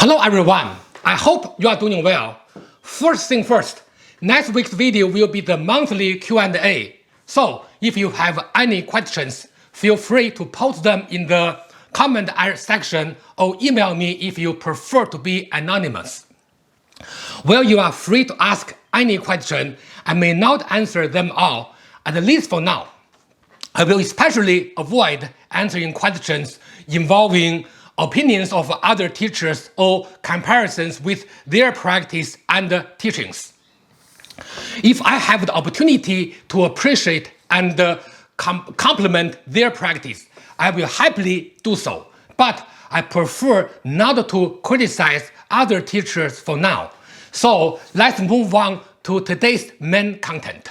Hello everyone, I hope you are doing well. First thing first, next week's video will be the monthly Q&A. So if you have any questions, feel free to post them in the comment section or email me if you prefer to be anonymous. While you are free to ask any question, I may not answer them all, at least for now. I will especially avoid answering questions involving opinions of other teachers or comparisons with their practice and teachings. If I have the opportunity to appreciate and compliment their practice, I will happily do so, but I prefer not to criticize other teachers for now. So let's move on to today's main content.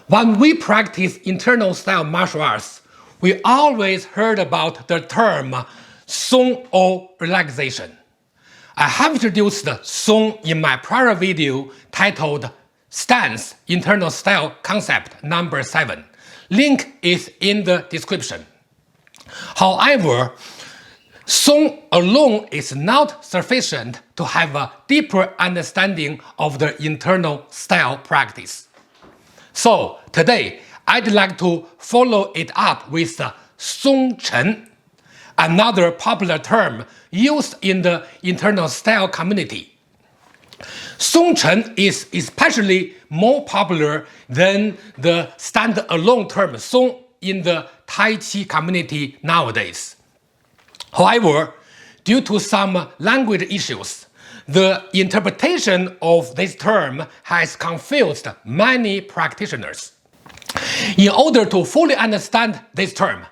When we practice internal style martial arts, we always heard about the term Song or relaxation. I have introduced Song in my prior video titled Stance Internal Style Concept number 7. Link is in the description. However, Song alone is not sufficient to have a deeper understanding of the internal style practice. So today, I'd like to follow it up with Song Chen, another popular term used in the internal style community. Song Chen is especially more popular than the standalone term Song in the Tai Chi community nowadays. However, due to some language issues, the interpretation of this term has confused many practitioners. In order to fully understand this term,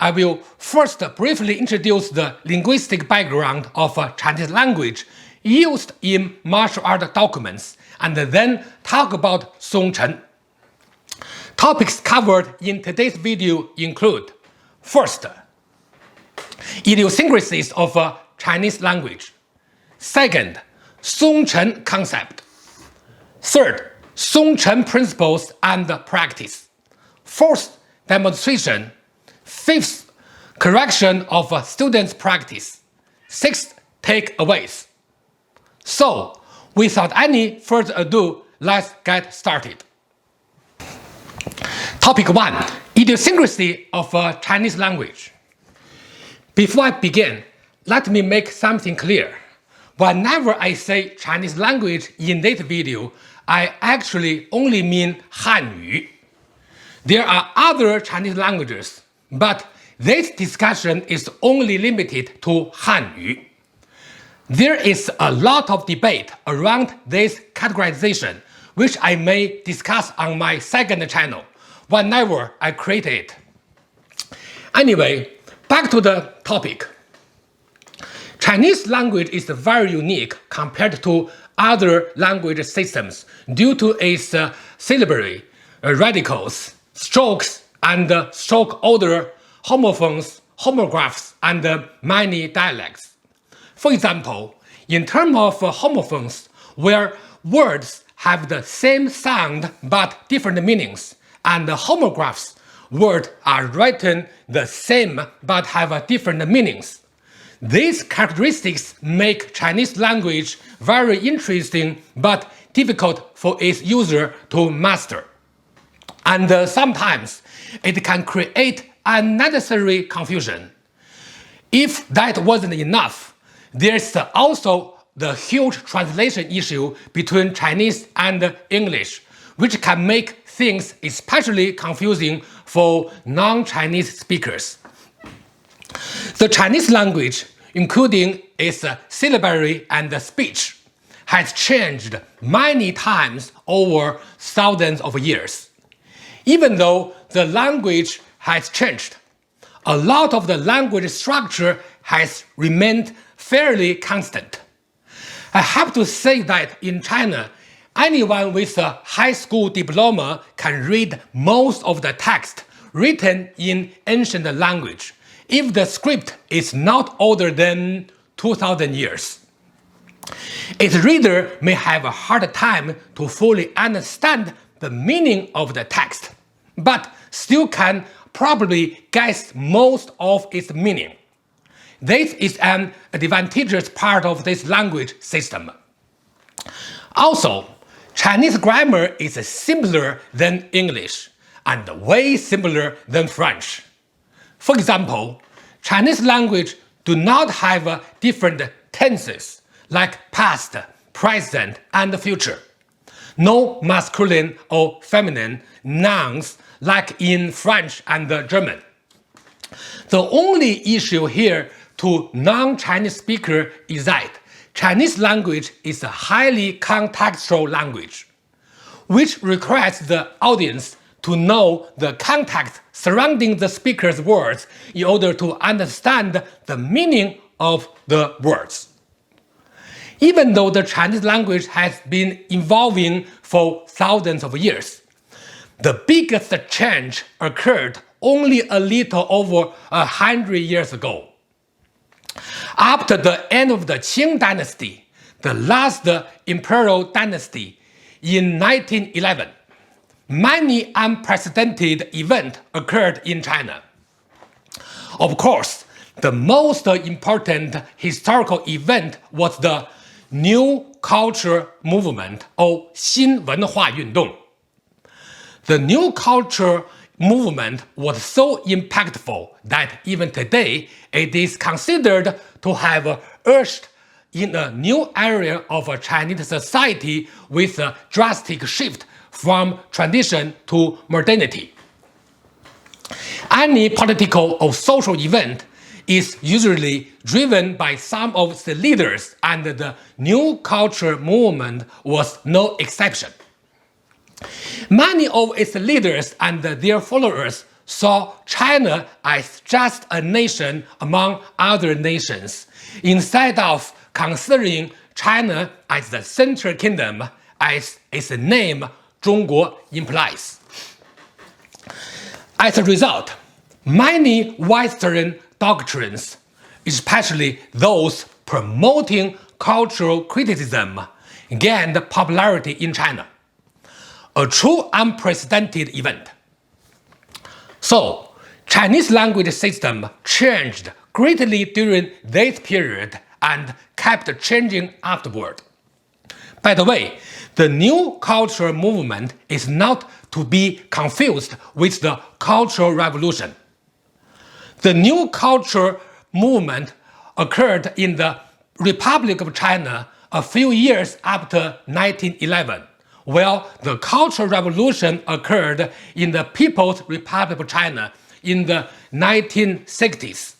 I will first briefly introduce the linguistic background of Chinese language used in martial art documents, and then talk about Song Chen. Topics covered in today's video include: first, idiosyncrasies of Chinese language; second, Song Chen concept; third, Song Chen principles and practice; fourth, demonstration; fifth, correction of students' practice; sixth, takeaways. So, without any further ado, let's get started. Topic 1. Idiosyncrasy of Chinese language. Before I begin, let me make something clear. Whenever I say Chinese language in this video, I actually only mean Hanyu. There are other Chinese languages, but this discussion is only limited to Hanyu. There is a lot of debate around this categorization, which I may discuss on my second channel whenever I create it. Anyway, back to the topic. Chinese language is very unique compared to other language systems due to its syllabary, radicals, strokes and stroke order, homophones, homographs, and many dialects. For example, in terms of homophones, where words have the same sound but different meanings, and homographs, words are written the same but have different meanings. These characteristics make Chinese language very interesting but difficult for its user to master. And sometimes it can create unnecessary confusion. If that wasn't enough, there's also the huge translation issue between Chinese and English, which can make things especially confusing for non-Chinese speakers. The Chinese language, including its syllabary and speech, has changed many times over thousands of years. Even though the language has changed, a lot of the language structure has remained fairly constant. I have to say that in China, anyone with a high school diploma can read most of the text written in ancient language, if the script is not older than 2000 years. Its reader may have a hard time to fully understand the meaning of the text, but still can probably guess most of its meaning. This is an advantageous part of this language system. Also, Chinese grammar is simpler than English and way simpler than French. For example, Chinese language do not have different tenses like past, present, and future. No masculine or feminine nouns like in French and German. The only issue here to non-Chinese speaker is that Chinese language is a highly contextual language, which requires the audience to know the context surrounding the speaker's words in order to understand the meaning of the words. Even though the Chinese language has been evolving for thousands of years, the biggest change occurred only a little over 100 years ago. After the end of the Qing dynasty, the last imperial dynasty, in 1911, many unprecedented events occurred in China. Of course, the most important historical event was the New Culture Movement, or 新文化运动. The New Culture Movement was so impactful that even today it is considered to have ushered in a new era of Chinese society with a drastic shift from tradition to modernity. Any political or social event is usually driven by some of the leaders, and the New Culture Movement was no exception. Many of its leaders and their followers saw China as just a nation among other nations, instead of considering China as the central kingdom, as its name 中国 implies. As a result, many Western doctrines, especially those promoting cultural criticism, gained popularity in China. A true unprecedented event. So, Chinese language system changed greatly during this period and kept changing afterward. By the way, the New Culture Movement is not to be confused with the Cultural Revolution. The New Culture Movement occurred in the Republic of China a few years after 1911, while the Cultural Revolution occurred in the People's Republic of China in the 1960s.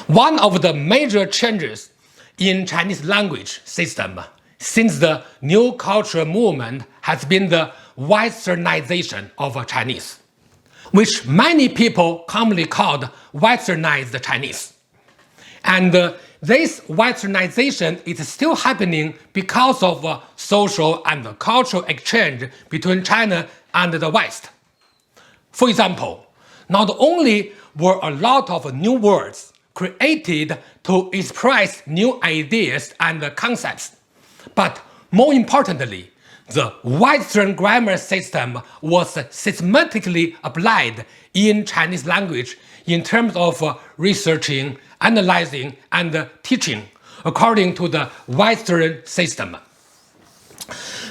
One of the major changes in Chinese language system since the New Culture Movement has been the Westernization of Chinese, which many people commonly called Westernized Chinese. And this Westernization is still happening because of social and cultural exchange between China and the West. For example, not only were a lot of new words created to express new ideas and concepts, but more importantly, the Western grammar system was systematically applied in Chinese language in terms of researching, analyzing, and teaching according to the Western system.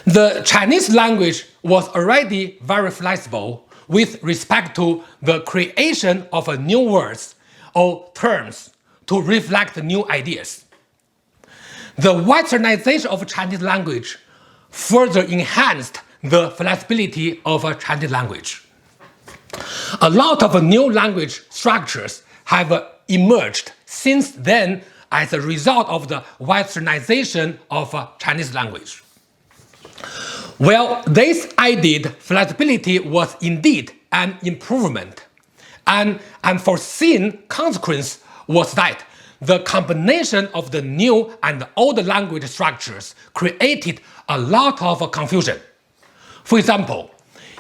The Chinese language was already very flexible with respect to the creation of new words or terms to reflect new ideas. The Westernization of Chinese language further enhanced the flexibility of Chinese language. A lot of new language structures have emerged since then as a result of the Westernization of Chinese language. Well, this added flexibility was indeed an improvement. An unforeseen consequence was that the combination of the new and old language structures created a lot of confusion. For example,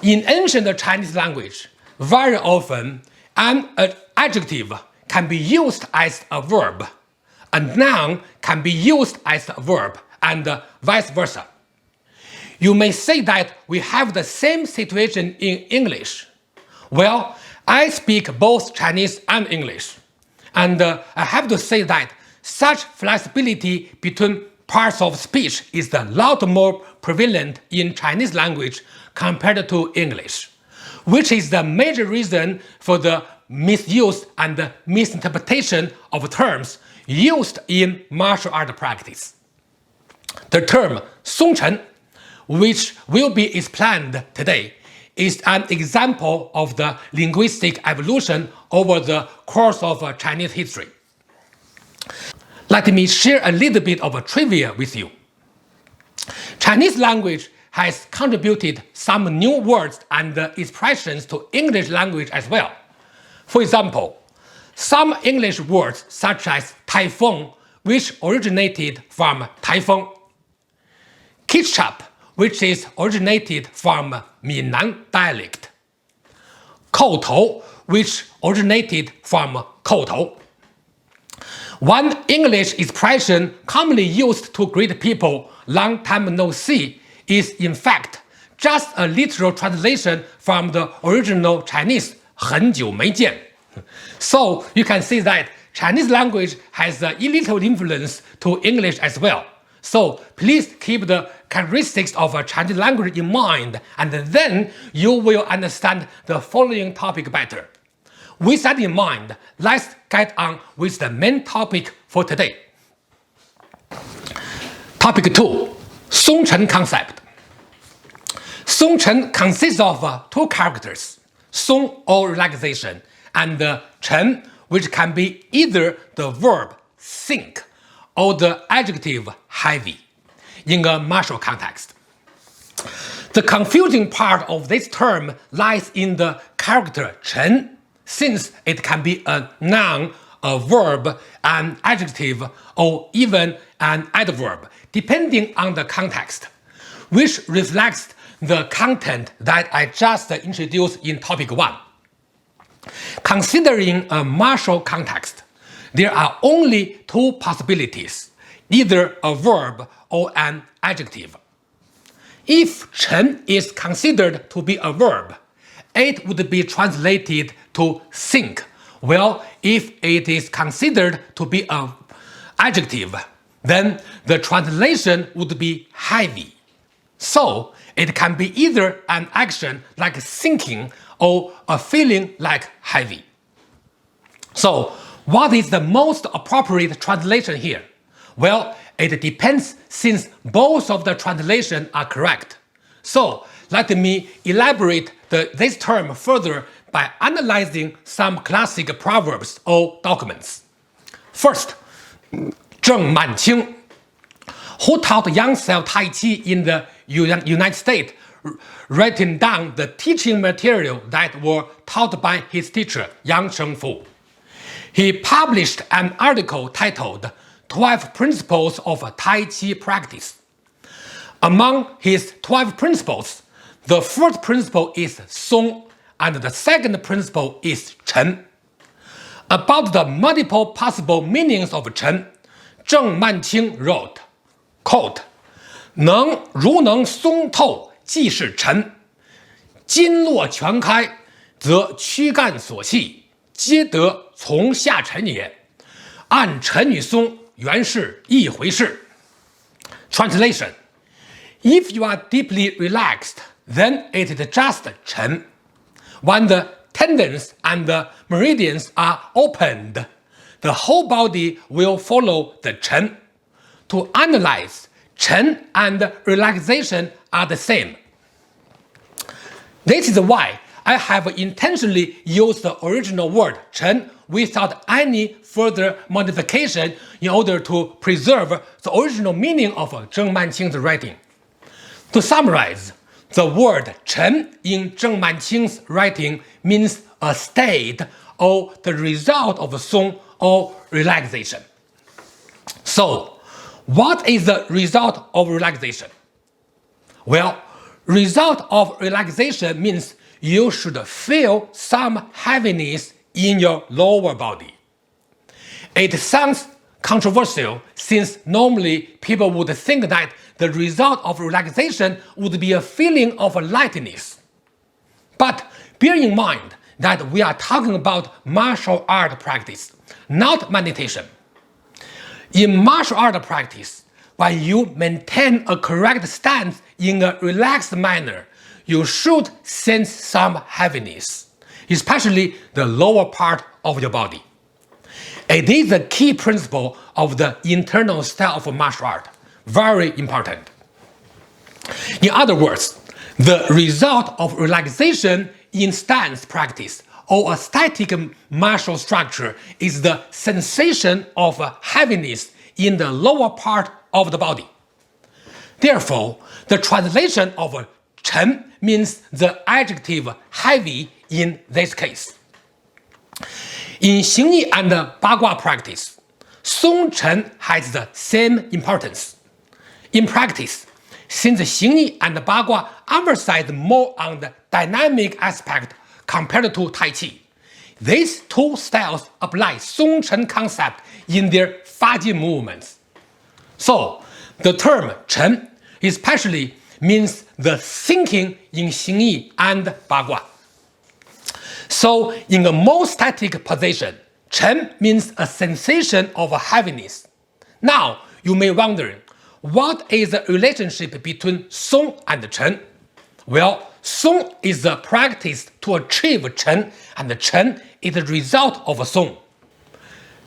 in ancient Chinese language, very often an adjective can be used as a verb, a noun can be used as a verb, and vice versa. You may say that we have the same situation in English. Well, I speak both Chinese and English, And I have to say that such flexibility between parts of speech is a lot more prevalent in Chinese language compared to English, which is the major reason for the misuse and misinterpretation of terms used in martial art practice. The term Song Chen, which will be explained today, is an example of the linguistic evolution over the course of Chinese history. Let me share a little bit of a trivia with you. Chinese language has contributed some new words and expressions to English language as well. For example, some English words such as typhoon, which originated from typhoon, ketchup, which is originated from Minnan dialect, 叩头, which originated from 叩头. One English expression commonly used to greet people long time no see is in fact just a literal translation from the original Chinese 很久没见. So you can see that Chinese language has a little influence to English as well. So please keep the characteristics of a Chinese language in mind, and then you will understand the following topic better. With that in mind, let's get on with the main topic for today. Topic 2. Song Chen concept. Song Chen consists of two characters, Song or relaxation, and Chen, which can be either the verb think or the adjective heavy in a martial context. The confusing part of this term lies in the character Chen, since it can be a noun, a verb, an adjective, or even an adverb, depending on the context, which reflects the content that I just introduced in topic 1. Considering a martial context, there are only two possibilities, either a verb or an adjective. If Chen is considered to be a verb, it would be translated to think, while if it is considered to be an adjective, then the translation would be heavy. So it can be either an action like thinking or a feeling like heavy. So what is the most appropriate translation here? Well, it depends, since both of the translations are correct. So let me elaborate this term further by analyzing some classic proverbs or documents. First, Zheng Manqing, who taught young self Tai Chi in the United States, writing down the teaching material that were taught by his teacher Yang Shengfu. He published an article titled 12 Principles of Tai Chi Practice. Among his 12 principles, the first principle is Song, and the second principle is Chen. About the multiple possible meanings of Chen, Zheng Manqing wrote, quote, 如能松透即是沉，经络全开，则躯干所系，皆得从下沉也。按沉与松原是一回事。Translation: If you are deeply relaxed, then it is just Chen. When the tendons and the meridians are opened, the whole body will follow the Chen. To analyze, Chen and relaxation are the same. This is why I have intentionally used the original word Chen without any further modification in order to preserve the original meaning of Zheng Manqing's writing. To summarize, the word Chen in Zheng Manqing's writing means a state or the result of Song or relaxation. So, what is the result of relaxation? Well, result of relaxation means you should feel some heaviness in your lower body. It sounds controversial, since normally people would think that the result of relaxation would be a feeling of lightness. But bear in mind that we are talking about martial art practice, not meditation. In martial art practice, when you maintain a correct stance in a relaxed manner, you should sense some heaviness, especially the lower part of your body. It is the key principle of the internal style of martial art, very important. In other words, the result of relaxation in stance practice or a static martial structure is the sensation of heaviness in the lower part of the body. Therefore, the translation of Chen means the adjective heavy in this case. In Xingyi and Bagua practice, Song Chen has the same importance. In practice, since Xingyi and Bagua emphasize more on the dynamic aspect compared to Tai Chi, these two styles apply Song Chen concept in their Fajin movements. So, the term Chen especially means the thinking in Xingyi and Bagua. So, in a more static position, Chen means a sensation of heaviness. Now, you may wonder, what is the relationship between Song and Chen? Well, Song is the practice to achieve Chen, and Chen is the result of Song.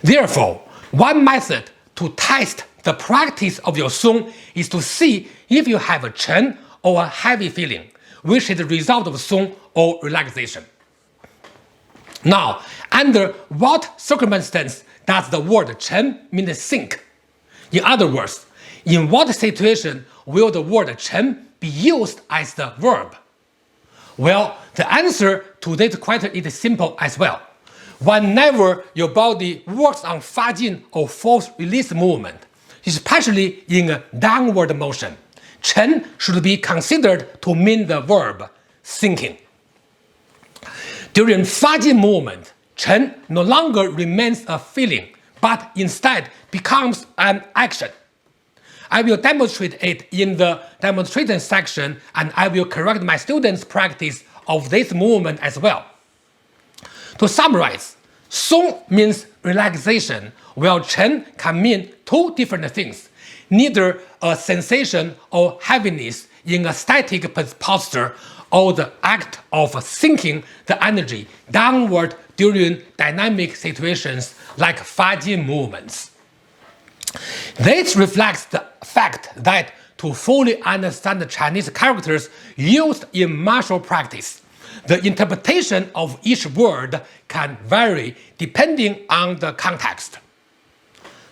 Therefore, one method to test the practice of your Song is to see if you have a Chen or a heavy feeling, which is the result of Song or relaxation. Now, under what circumstance does the word Chen mean think? In other words, in what situation will the word Chen be used as the verb? Well, the answer to this question is simple as well. Whenever your body works on Fajin or force release movement, especially in a downward motion, Chen should be considered to mean the verb thinking. During Fajin movement, Chen no longer remains a feeling, but instead becomes an action. I will demonstrate it in the demonstration section, and I will correct my students' practice of this movement as well. To summarize, Song means relaxation, while Chen can mean two different things, neither a sensation or heaviness in a static posture or the act of sinking the energy downward during dynamic situations like Fajin movements. This reflects the fact that to fully understand the Chinese characters used in martial practice, the interpretation of each word can vary depending on the context.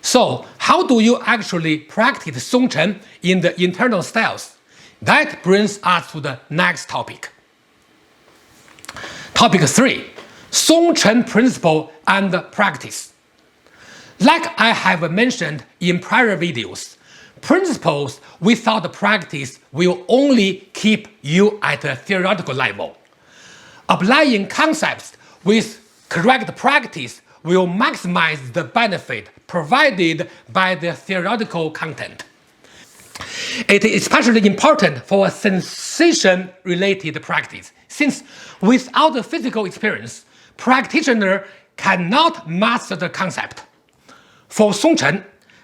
So, how do you actually practice Song Chen in the internal styles? That brings us to the next topic. Topic 3. Song Chen principle and practice. Like I have mentioned in prior videos, principles without practice will only keep you at a theoretical level. Applying concepts with correct practice will maximize the benefit provided by the theoretical content. It is especially important for a sensation-related practice, since without the physical experience, practitioner cannot master the concept. For Song Chen,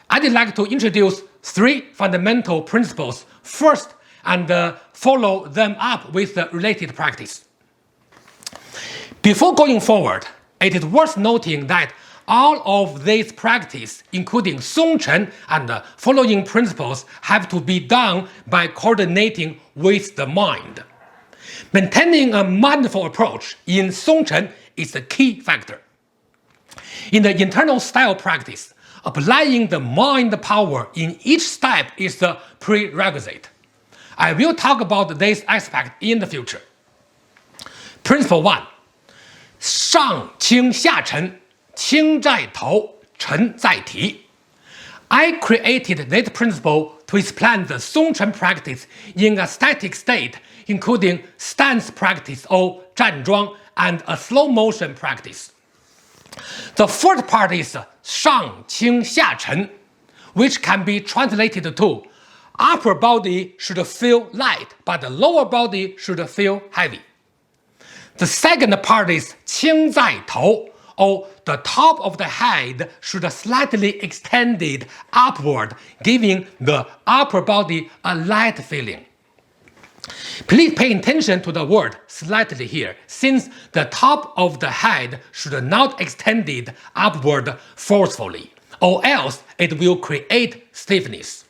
I'd like to introduce 3 fundamental principles first and follow them up with the related practice. Before going forward, it is worth noting that all of these practices, including Song Chen and the following principles, have to be done by coordinating with the mind. Maintaining a mindful approach in Song Chen is the key factor. In the internal style practice, applying the mind power in each step is the prerequisite. I will talk about this aspect in the future. Principle 1. 上轻下沉，轻在头，沉在体. I created this principle to explain the Song Chen practice in a static state, including stance practice or 站桩 and a slow motion practice. The first part is 上轻下沉, which can be translated to upper body should feel light, but the lower body should feel heavy. The second part is 轻在头, or the top of the head should slightly extended upward, giving the upper body a light feeling. Please pay attention to the word slightly here, since the top of the head should not extended upward forcefully, or else it will create stiffness.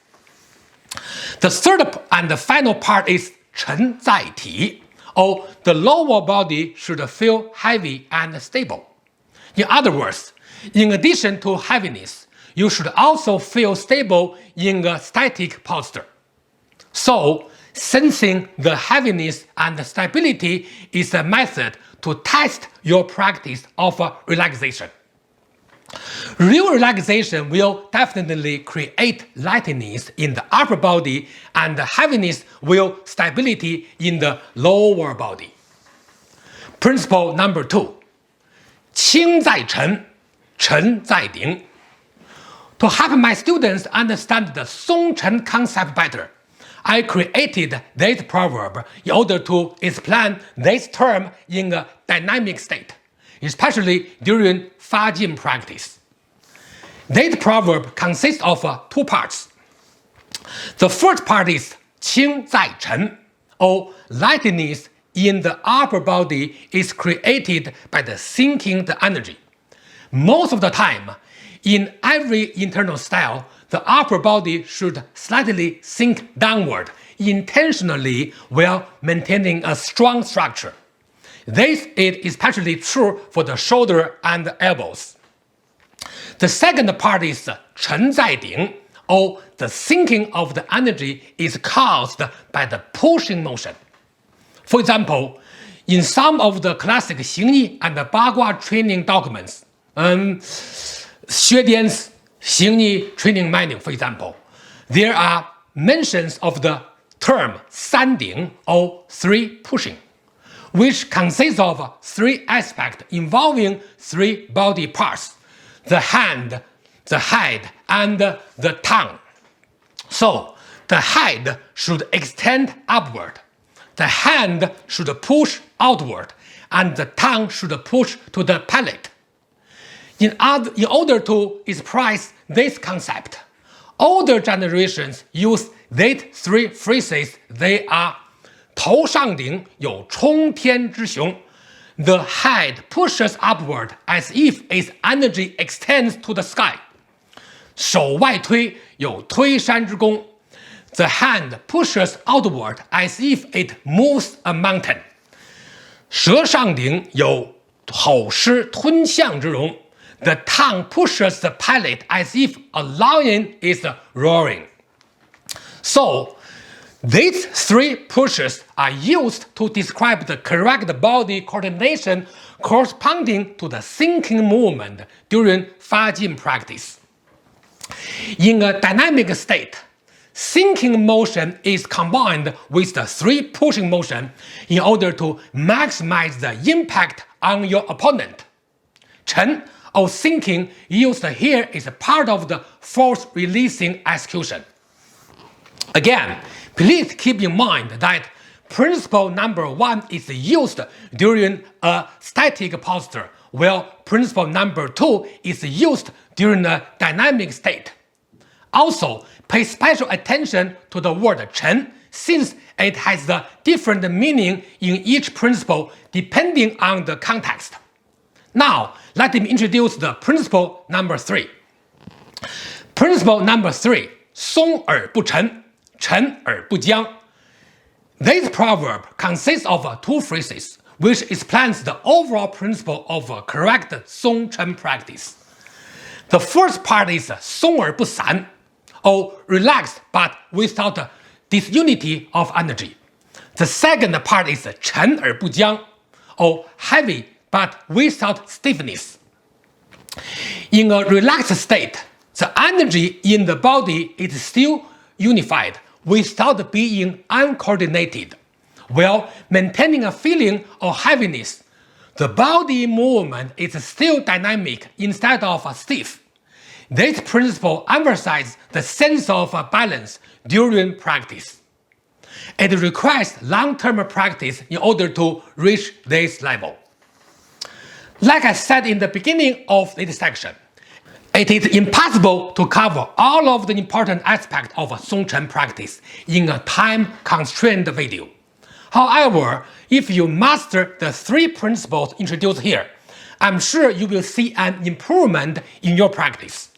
The third and the final part is 沉在体, or the lower body should feel heavy and stable. In other words, in addition to heaviness, you should also feel stable in a static posture. So, sensing the heaviness and stability is a method to test your practice of relaxation. Real relaxation will definitely create lightness in the upper body and heaviness will stability in the lower body. Principle number 2. 轻在沉, 沉在顶. To help my students understand the Song Chen concept better, I created this proverb in order to explain this term in a dynamic state, especially during Fajin practice. This proverb consists of 2 parts. The first part is 轻在沉, or lightness in the upper body is created by the sinking the energy. Most of the time, in every internal style, the upper body should slightly sink downward intentionally while maintaining a strong structure. This is especially true for the shoulder and the elbows. The second part is 沉在顶, or the sinking of the energy is caused by the pushing motion. For example, in some of the classic 形意 and 八卦 training documents, 薛典 形意 training manual, for example, there are mentions of the term 三顶 or 3 pushing, which consists of 3 aspects involving 3 body parts: the hand, the head, and the tongue. So, the head should extend upward, the hand should push outward, and the tongue should push to the palate. In order to express this concept, older generations use these 3 phrases. They are 头上顶有冲天之雄, the head pushes upward as if its energy extends to the sky. 手外推有推山之功, the hand pushes outward as if it moves a mountain. 舌上顶有口吃吞象之容, the tongue pushes the palate as if a lion is roaring. So, these 3 pushes are used to describe the correct body coordination corresponding to the sinking movement during Fajin practice. In a dynamic state, sinking motion is combined with the 3 pushing motion in order to maximize the impact on your opponent. 沉, or sinking, used here is a part of the force releasing execution. Again, please keep in mind that principle number 1 is used during a static posture, while principle number 2 is used during a dynamic state. Also, pay special attention to the word 沉, since it has a different meaning in each principle depending on the context. Now, let me introduce the principle number 3. Principle number 3, 松而不沉, 沉而不僵. This proverb consists of 2 phrases, which explains the overall principle of a correct Song Chen practice. The first part is 松而不散, or relaxed but without disunity of energy. The second part is 沉而不僵, or heavy but without stiffness. In a relaxed state, the energy in the body is still unified without being uncoordinated, while maintaining a feeling of heaviness. The body movement is still dynamic instead of stiff. This principle emphasizes the sense of balance during practice. It requires long-term practice in order to reach this level. Like I said in the beginning of this section, it is impossible to cover all of the important aspects of Song Chen practice in a time-constrained video. However, if you master the 3 principles introduced here, I'm sure you will see an improvement in your practice.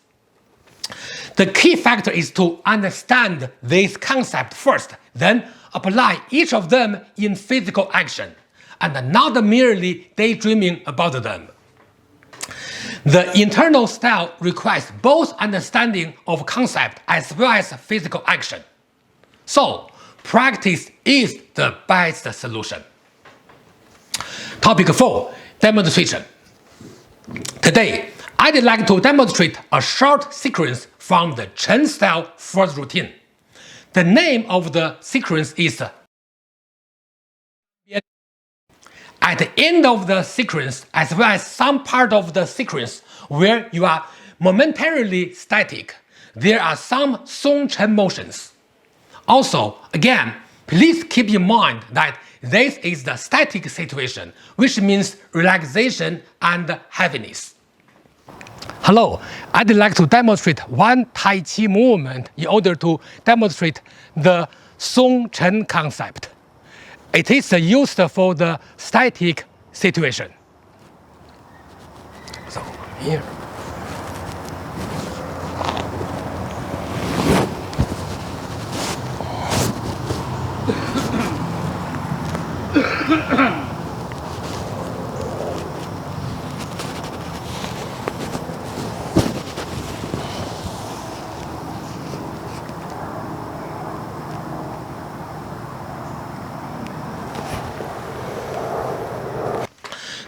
The key factor is to understand this concept first, then apply each of them in physical action, and not merely daydreaming about them. The internal style requires both understanding of concept as well as physical action. So, practice is the best solution. Topic 4. Demonstration. Today, I'd like to demonstrate a short sequence from the Chen style first routine. The name of the sequence is at the end of the sequence, as well as some part of the sequence where you are momentarily static, there are some Song Chen motions. Also, again, please keep in mind that this is the static situation, which means relaxation and heaviness. Hello, I'd like to demonstrate one Tai Chi movement in order to demonstrate the Song Chen concept. It is used for the static situation. So, here.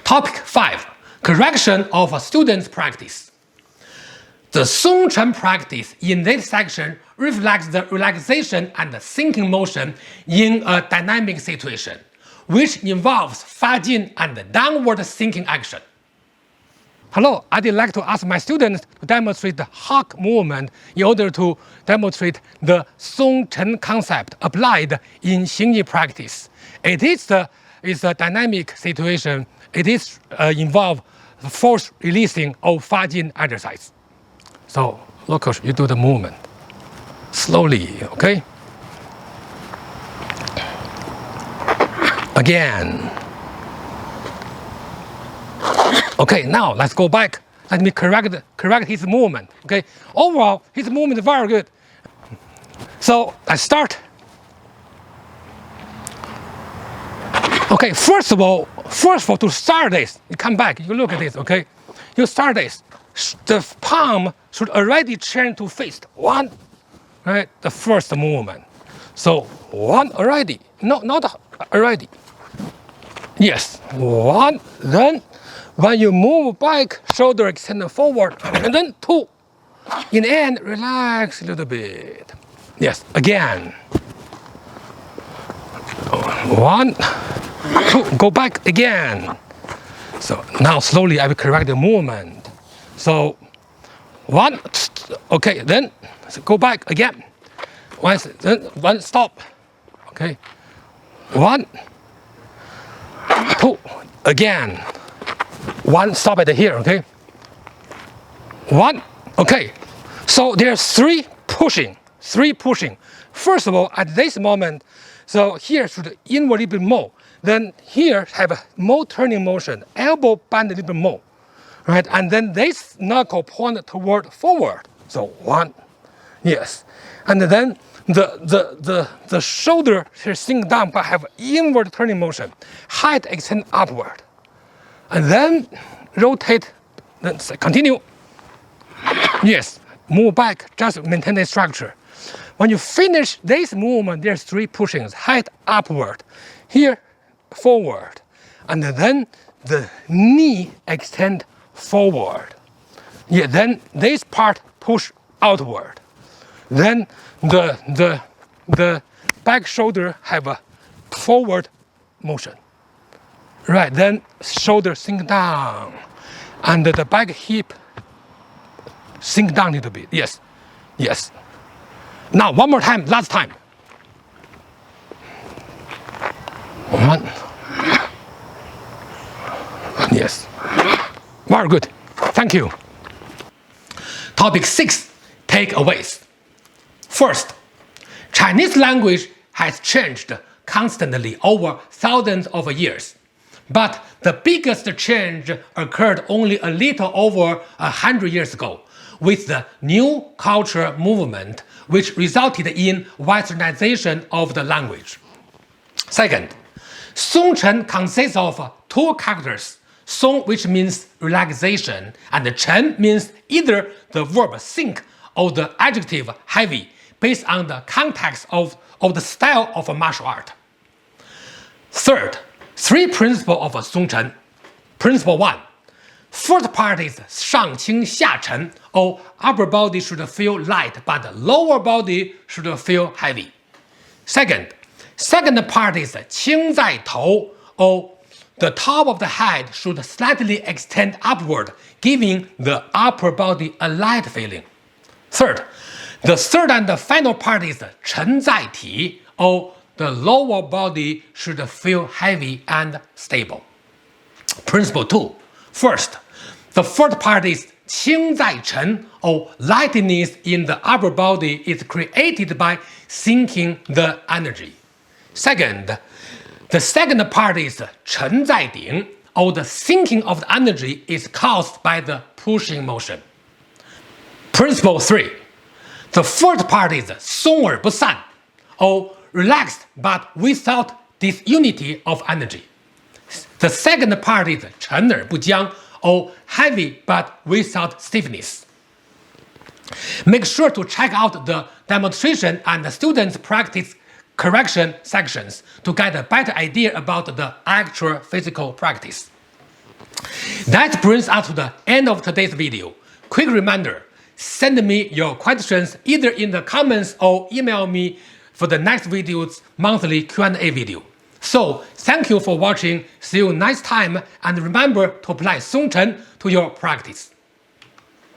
Topic 5. Correction of a student's practice. The Song Chen practice in this section reflects the relaxation and the sinking motion in a dynamic situation, which involves Fajin and downward sinking action. Hello, I'd like to ask my students to demonstrate the Hawk movement in order to demonstrate the Song Chen concept applied in Xingyi practice. It is a dynamic situation. It is involve force releasing of Fajin exercise. So, Lucas, you do the movement slowly, okay? Again. Okay, now let's go back. Let me correct his movement. Okay, overall his movement is very good. So let's start. Okay, first of all, to start this, you come back, you look at this, okay? You start this. The palm should already change to fist. 1, right? The first movement. So 1 already. No, not already. Yes, 1. Then when you move back, shoulder extend forward, and then 2. In the end, relax a little bit. Yes, again. 1, 2, go back again. So now slowly I will correct the movement. So 1, okay, then go back again. Then 1 stop. Okay. 1, 2, again. 1 stop at here, okay? 1, okay. So there's 3 pushing. First of all, at this moment, so here should inward a little bit more. Then here have a more turning motion, elbow bend a little bit more, right? And then this knuckle point toward forward. So 1, yes. And then the shoulder here sink down but have inward turning motion, head extend upward. And then rotate, then continue. Yes, move back, just maintain the structure. When you finish this movement, there's 3 pushings, head upward, here forward, and then the knee extend forward. Yeah, then this part push outward. Then the back shoulder have a forward motion. Right, then shoulder sink down, and the back hip sink down a little bit. Yes, yes. Now one more time, last time. One. Yes. Very good. Thank you. Topic 6. Takeaways. First, Chinese language has changed constantly over thousands of years. But the biggest change occurred only a little over 100 years ago with the New Culture movement, which resulted in westernization of the language. Second, Song Chen consists of two characters, Song, which means relaxation, and Chen means either the verb think or the adjective heavy, based on the context of the style of a martial art. Third, 3 principles of Song Chen. Principle 1. First part is Shang Qing Xia Chen, or upper body should feel light but lower body should feel heavy. Second part is Qing Zai Tou, or the top of the head should slightly extend upward, giving the upper body a light feeling. The third and the final part is Chen Zai Ti, or the lower body should feel heavy and stable. Principle 2. First, the first part is Qing Zai Chen, or lightness in the upper body is created by sinking the energy. Second, the second part is Chen Zai Ding, or the sinking of the energy is caused by the pushing motion. Principle 3. The first part is Song Er Bu San, or relaxed but without disunity of energy. The second part is Chen Er Bu Jiang, or heavy but without stiffness. Make sure to check out the demonstration and the students' practice correction sections to get a better idea about the actual physical practice. That brings us to the end of today's video. Quick reminder, send me your questions either in the comments or email me for the next video's monthly Q&A video. So, thank you for watching, see you next time, and remember to apply Song Chen to your practice.